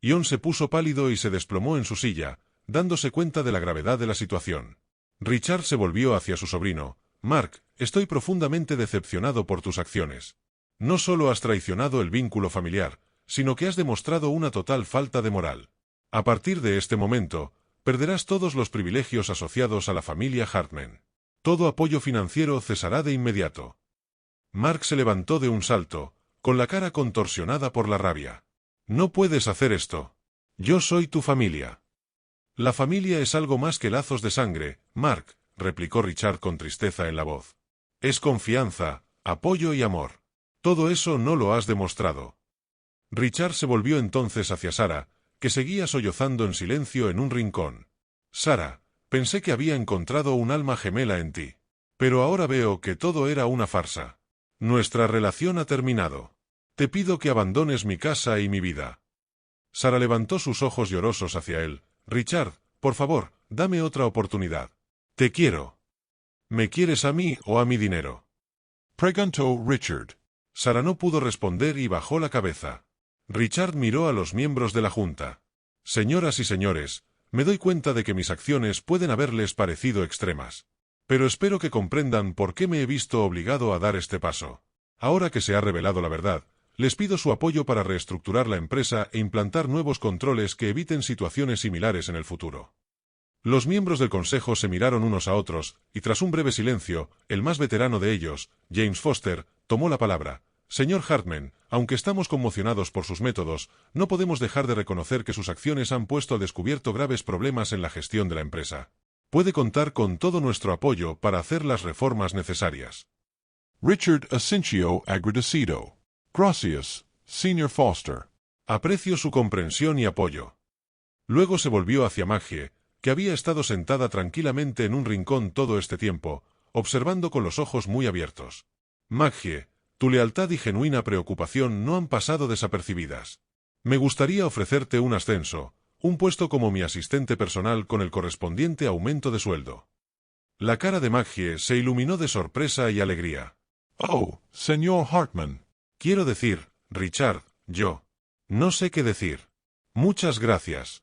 Ion se puso pálido y se desplomó en su silla, dándose cuenta de la gravedad de la situación. Richard se volvió hacia su sobrino. Mark, estoy profundamente decepcionado por tus acciones. No solo has traicionado el vínculo familiar, sino que has demostrado una total falta de moral. A partir de este momento, perderás todos los privilegios asociados a la familia Hartman. Todo apoyo financiero cesará de inmediato. Mark se levantó de un salto, con la cara contorsionada por la rabia. No puedes hacer esto. Yo soy tu familia. La familia es algo más que lazos de sangre, Mark, replicó Richard con tristeza en la voz. Es confianza, apoyo y amor. Todo eso no lo has demostrado. Richard se volvió entonces hacia Sarah, que seguía sollozando en silencio en un rincón. Sarah, pensé que había encontrado un alma gemela en ti. Pero ahora veo que todo era una farsa. Nuestra relación ha terminado. Te pido que abandones mi casa y mi vida. Sarah levantó sus ojos llorosos hacia él. Richard, por favor, dame otra oportunidad. Te quiero. ¿Me quieres a mí o a mi dinero? Preguntó Richard. Sarah no pudo responder y bajó la cabeza. Richard miró a los miembros de la junta. Señoras y señores, me doy cuenta de que mis acciones pueden haberles parecido extremas. Pero espero que comprendan por qué me he visto obligado a dar este paso. Ahora que se ha revelado la verdad, les pido su apoyo para reestructurar la empresa e implantar nuevos controles que eviten situaciones similares en el futuro. Los miembros del consejo se miraron unos a otros, y tras un breve silencio, el más veterano de ellos, James Foster, tomó la palabra. Señor Hartman, aunque estamos conmocionados por sus métodos, no podemos dejar de reconocer que sus acciones han puesto al descubierto graves problemas en la gestión de la empresa. Puede contar con todo nuestro apoyo para hacer las reformas necesarias. Richard asintió agradecido. Gracias, Sr. Foster. Aprecio su comprensión y apoyo. Luego se volvió hacia Maggie, que había estado sentada tranquilamente en un rincón todo este tiempo, observando con los ojos muy abiertos. Maggie, tu lealtad y genuina preocupación no han pasado desapercibidas. Me gustaría ofrecerte un ascenso, un puesto como mi asistente personal con el correspondiente aumento de sueldo. La cara de Maggie se iluminó de sorpresa y alegría. Oh, Señor Hartman. Quiero decir, Richard, yo. No sé qué decir. Muchas gracias.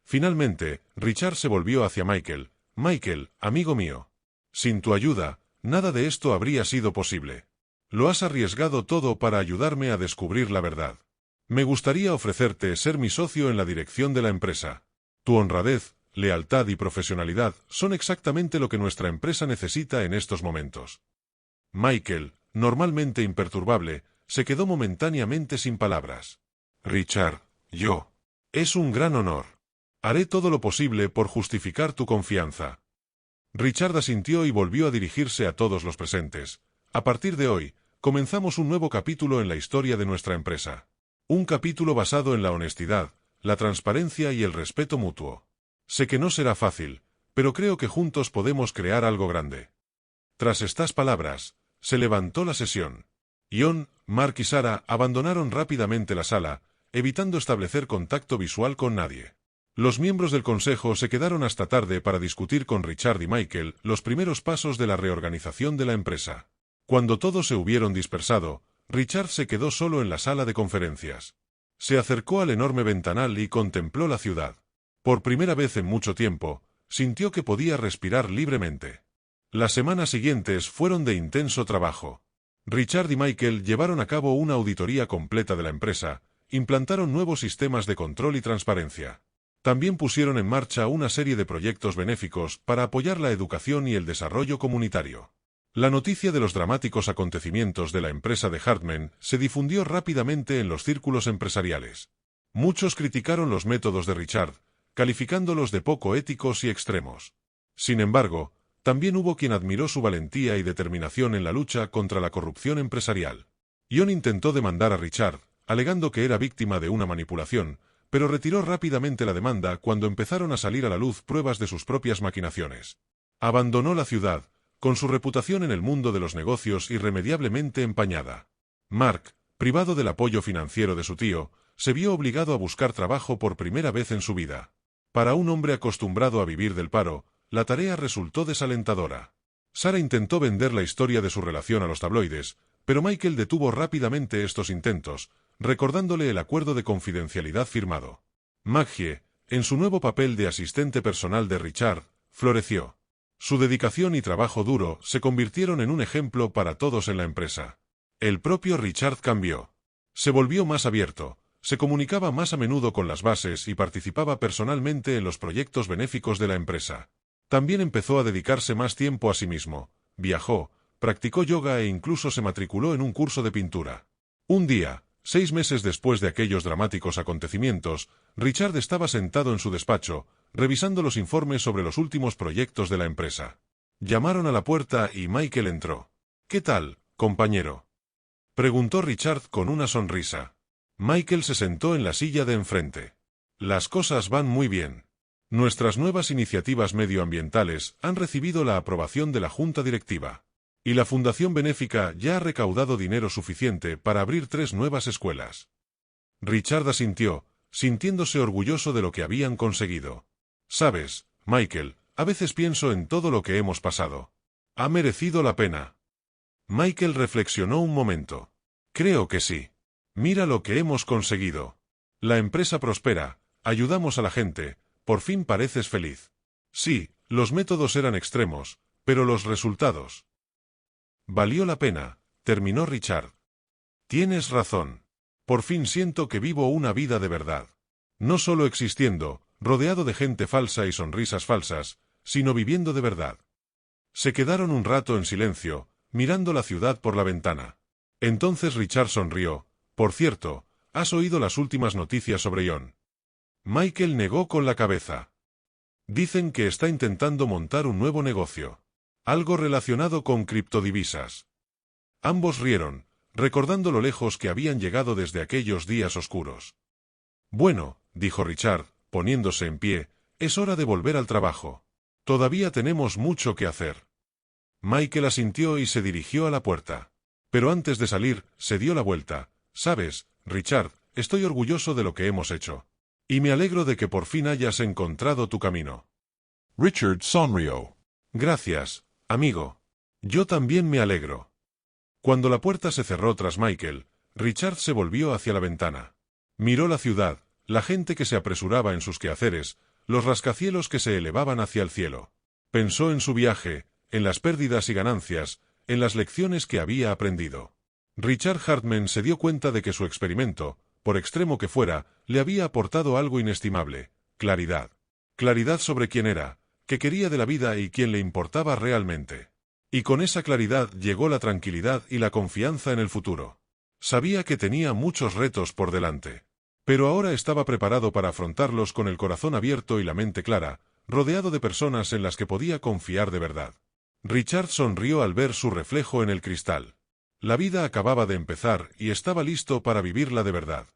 Finalmente, Richard se volvió hacia Michael. Michael, amigo mío. Sin tu ayuda, nada de esto habría sido posible. Lo has arriesgado todo para ayudarme a descubrir la verdad. Me gustaría ofrecerte ser mi socio en la dirección de la empresa. Tu honradez, lealtad y profesionalidad son exactamente lo que nuestra empresa necesita en estos momentos. Michael, normalmente imperturbable, se quedó momentáneamente sin palabras. Richard, yo. Es un gran honor. Haré todo lo posible por justificar tu confianza. Richard asintió y volvió a dirigirse a todos los presentes. A partir de hoy, comenzamos un nuevo capítulo en la historia de nuestra empresa. Un capítulo basado en la honestidad, la transparencia y el respeto mutuo. Sé que no será fácil, pero creo que juntos podemos crear algo grande. Tras estas palabras, se levantó la sesión. Ion, Mark y Sarah abandonaron rápidamente la sala, evitando establecer contacto visual con nadie. Los miembros del consejo se quedaron hasta tarde para discutir con Richard y Michael los primeros pasos de la reorganización de la empresa. Cuando todos se hubieron dispersado, Richard se quedó solo en la sala de conferencias. Se acercó al enorme ventanal y contempló la ciudad. Por primera vez en mucho tiempo, sintió que podía respirar libremente. Las semanas siguientes fueron de intenso trabajo. Richard y Michael llevaron a cabo una auditoría completa de la empresa, implantaron nuevos sistemas de control y transparencia. También pusieron en marcha una serie de proyectos benéficos para apoyar la educación y el desarrollo comunitario. La noticia de los dramáticos acontecimientos de la empresa de Hartman se difundió rápidamente en los círculos empresariales. Muchos criticaron los métodos de Richard, calificándolos de poco éticos y extremos. Sin embargo, también hubo quien admiró su valentía y determinación en la lucha contra la corrupción empresarial. Ion intentó demandar a Richard, alegando que era víctima de una manipulación, pero retiró rápidamente la demanda cuando empezaron a salir a la luz pruebas de sus propias maquinaciones. Abandonó la ciudad, con su reputación en el mundo de los negocios irremediablemente empañada. Mark, privado del apoyo financiero de su tío, se vio obligado a buscar trabajo por primera vez en su vida. Para un hombre acostumbrado a vivir del paro, la tarea resultó desalentadora. Sarah intentó vender la historia de su relación a los tabloides, pero Michael detuvo rápidamente estos intentos, recordándole el acuerdo de confidencialidad firmado. Maggie, en su nuevo papel de asistente personal de Richard, floreció. Su dedicación y trabajo duro se convirtieron en un ejemplo para todos en la empresa. El propio Richard cambió. Se volvió más abierto, Se comunicaba más a menudo con las bases y participaba personalmente en los proyectos benéficos de la empresa. También empezó a dedicarse más tiempo a sí mismo, viajó, practicó yoga e incluso se matriculó en un curso de pintura. Un día, 6 meses después de aquellos dramáticos acontecimientos, Richard estaba sentado en su despacho, revisando los informes sobre los últimos proyectos de la empresa. Llamaron a la puerta y Michael entró. «¿Qué tal, compañero?», preguntó Richard con una sonrisa. Michael se sentó en la silla de enfrente. «Las cosas van muy bien. Nuestras nuevas iniciativas medioambientales han recibido la aprobación de la Junta Directiva. Y la Fundación Benéfica ya ha recaudado dinero suficiente para abrir 3 nuevas escuelas». Richard asintió, sintiéndose orgulloso de lo que habían conseguido. «Sabes, Michael, a veces pienso en todo lo que hemos pasado. ¿Ha merecido la pena?». Michael reflexionó un momento. «Creo que sí. Mira lo que hemos conseguido. La empresa prospera, ayudamos a la gente, por fin pareces feliz». «Sí, los métodos eran extremos, pero los resultados». «Valió la pena», terminó Richard. «Tienes razón. Por fin siento que vivo una vida de verdad. No solo existiendo, rodeado de gente falsa y sonrisas falsas, sino viviendo de verdad». Se quedaron un rato en silencio, mirando la ciudad por la ventana. Entonces Richard sonrió. «Por cierto, ¿has oído las últimas noticias sobre Ion?». Michael negó con la cabeza. «Dicen que está intentando montar un nuevo negocio. Algo relacionado con criptodivisas». Ambos rieron, recordando lo lejos que habían llegado desde aquellos días oscuros. «Bueno», dijo Richard, poniéndose en pie, «es hora de volver al trabajo. Todavía tenemos mucho que hacer». Michael asintió y se dirigió a la puerta. Pero antes de salir, se dio la vuelta. «Sabes, Richard, estoy orgulloso de lo que hemos hecho. Y me alegro de que por fin hayas encontrado tu camino». Richard sonrió. «Gracias, amigo. Yo también me alegro». Cuando la puerta se cerró tras Michael, Richard se volvió hacia la ventana. Miró la ciudad, la gente que se apresuraba en sus quehaceres, los rascacielos que se elevaban hacia el cielo. Pensó en su viaje, en las pérdidas y ganancias, en las lecciones que había aprendido. Richard Hartman se dio cuenta de que su experimento, por extremo que fuera, le había aportado algo inestimable: claridad. Claridad sobre quién era, qué quería de la vida y quién le importaba realmente. Y con esa claridad llegó la tranquilidad y la confianza en el futuro. Sabía que tenía muchos retos por delante. Pero ahora estaba preparado para afrontarlos con el corazón abierto y la mente clara, rodeado de personas en las que podía confiar de verdad. Richard sonrió al ver su reflejo en el cristal. La vida acababa de empezar y estaba listo para vivirla de verdad.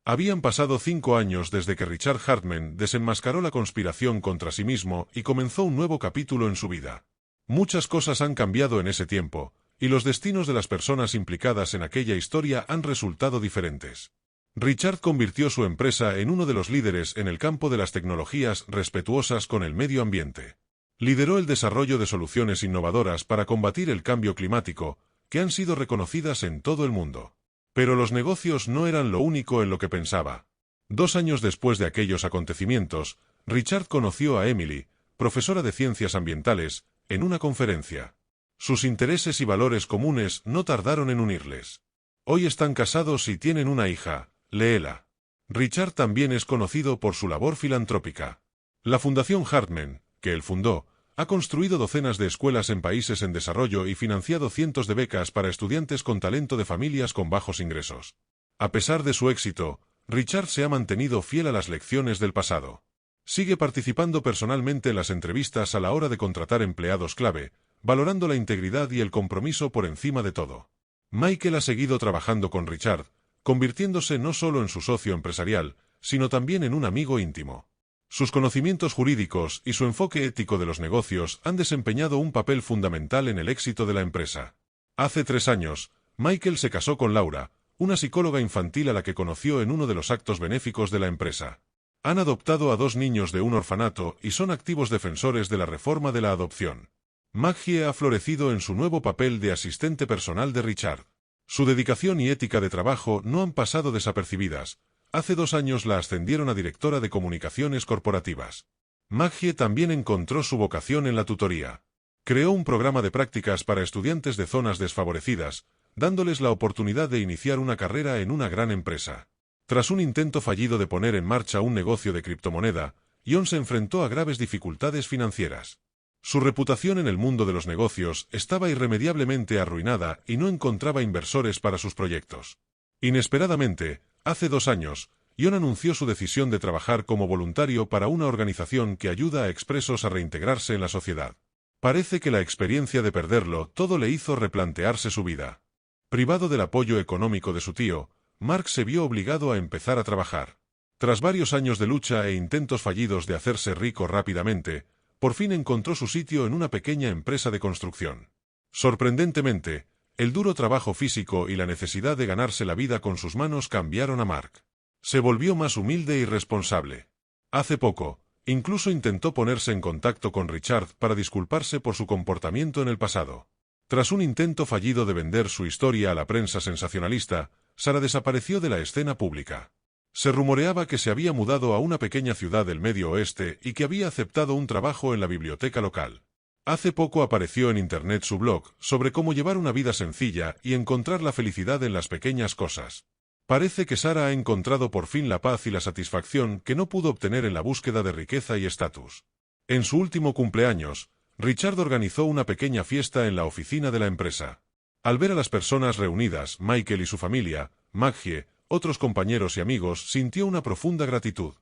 Habían pasado 5 años desde que Richard Hartman desenmascaró la conspiración contra sí mismo y comenzó un nuevo capítulo en su vida. Muchas cosas han cambiado en ese tiempo, y los destinos de las personas implicadas en aquella historia han resultado diferentes. Richard convirtió su empresa en uno de los líderes en el campo de las tecnologías respetuosas con el medio ambiente. Lideró el desarrollo de soluciones innovadoras para combatir el cambio climático, que han sido reconocidas en todo el mundo. Pero los negocios no eran lo único en lo que pensaba. 2 años después de aquellos acontecimientos, Richard conoció a Emily, profesora de ciencias ambientales, en una conferencia. Sus intereses y valores comunes no tardaron en unirles. Hoy están casados y tienen una hija, Leela. Richard también es conocido por su labor filantrópica. La Fundación Hartman, que él fundó, ha construido docenas de escuelas en países en desarrollo y financiado cientos de becas para estudiantes con talento de familias con bajos ingresos. A pesar de su éxito, Richard se ha mantenido fiel a las lecciones del pasado. Sigue participando personalmente en las entrevistas a la hora de contratar empleados clave, valorando la integridad y el compromiso por encima de todo. Michael ha seguido trabajando con Richard, convirtiéndose no solo en su socio empresarial, sino también en un amigo íntimo. Sus conocimientos jurídicos y su enfoque ético de los negocios han desempeñado un papel fundamental en el éxito de la empresa. Hace 3 años, Michael se casó con Laura, una psicóloga infantil a la que conoció en uno de los actos benéficos de la empresa. Han adoptado a 2 niños de un orfanato y son activos defensores de la reforma de la adopción. Maggie ha florecido en su nuevo papel de asistente personal de Richard. Su dedicación y ética de trabajo no han pasado desapercibidas. Hace 2 años la ascendieron a directora de comunicaciones corporativas. Maggie también encontró su vocación en la tutoría. Creó un programa de prácticas para estudiantes de zonas desfavorecidas, dándoles la oportunidad de iniciar una carrera en una gran empresa. Tras un intento fallido de poner en marcha un negocio de criptomoneda, Ion se enfrentó a graves dificultades financieras. Su reputación en el mundo de los negocios estaba irremediablemente arruinada y no encontraba inversores para sus proyectos. Inesperadamente, hace 2 años, Ion anunció su decisión de trabajar como voluntario para una organización que ayuda a expresos a reintegrarse en la sociedad. Parece que la experiencia de perderlo todo le hizo replantearse su vida. Privado del apoyo económico de su tío, Mark se vio obligado a empezar a trabajar. Tras varios años de lucha e intentos fallidos de hacerse rico rápidamente, por fin encontró su sitio en una pequeña empresa de construcción. Sorprendentemente, el duro trabajo físico y la necesidad de ganarse la vida con sus manos cambiaron a Mark. Se volvió más humilde y responsable. Hace poco, incluso intentó ponerse en contacto con Richard para disculparse por su comportamiento en el pasado. Tras un intento fallido de vender su historia a la prensa sensacionalista, Sarah desapareció de la escena pública. Se rumoreaba que se había mudado a una pequeña ciudad del Medio Oeste y que había aceptado un trabajo en la biblioteca local. Hace poco apareció en Internet su blog sobre cómo llevar una vida sencilla y encontrar la felicidad en las pequeñas cosas. Parece que Sarah ha encontrado por fin la paz y la satisfacción que no pudo obtener en la búsqueda de riqueza y estatus. En su último cumpleaños, Richard organizó una pequeña fiesta en la oficina de la empresa. Al ver a las personas reunidas, Michael y su familia, Maggie, otros compañeros y amigos, sintió una profunda gratitud.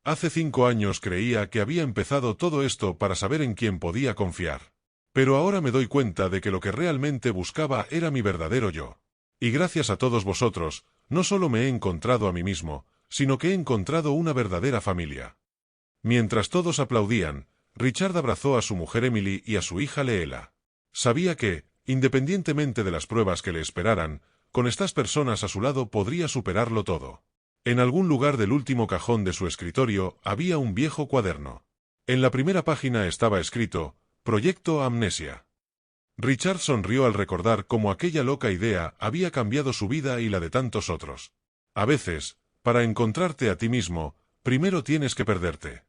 Hace 5 años creía que había empezado todo esto para saber en quién podía confiar. Pero ahora me doy cuenta de que lo que realmente buscaba era mi verdadero yo. Y gracias a todos vosotros, no solo me he encontrado a mí mismo, sino que he encontrado una verdadera familia. Mientras todos aplaudían, Richard abrazó a su mujer Emily y a su hija Leela. Sabía que, independientemente de las pruebas que le esperaran, con estas personas a su lado podría superarlo todo. En algún lugar del último cajón de su escritorio había un viejo cuaderno. En la primera página estaba escrito, Proyecto Amnesia. Richard sonrió al recordar cómo aquella loca idea había cambiado su vida y la de tantos otros. A veces, para encontrarte a ti mismo, primero tienes que perderte.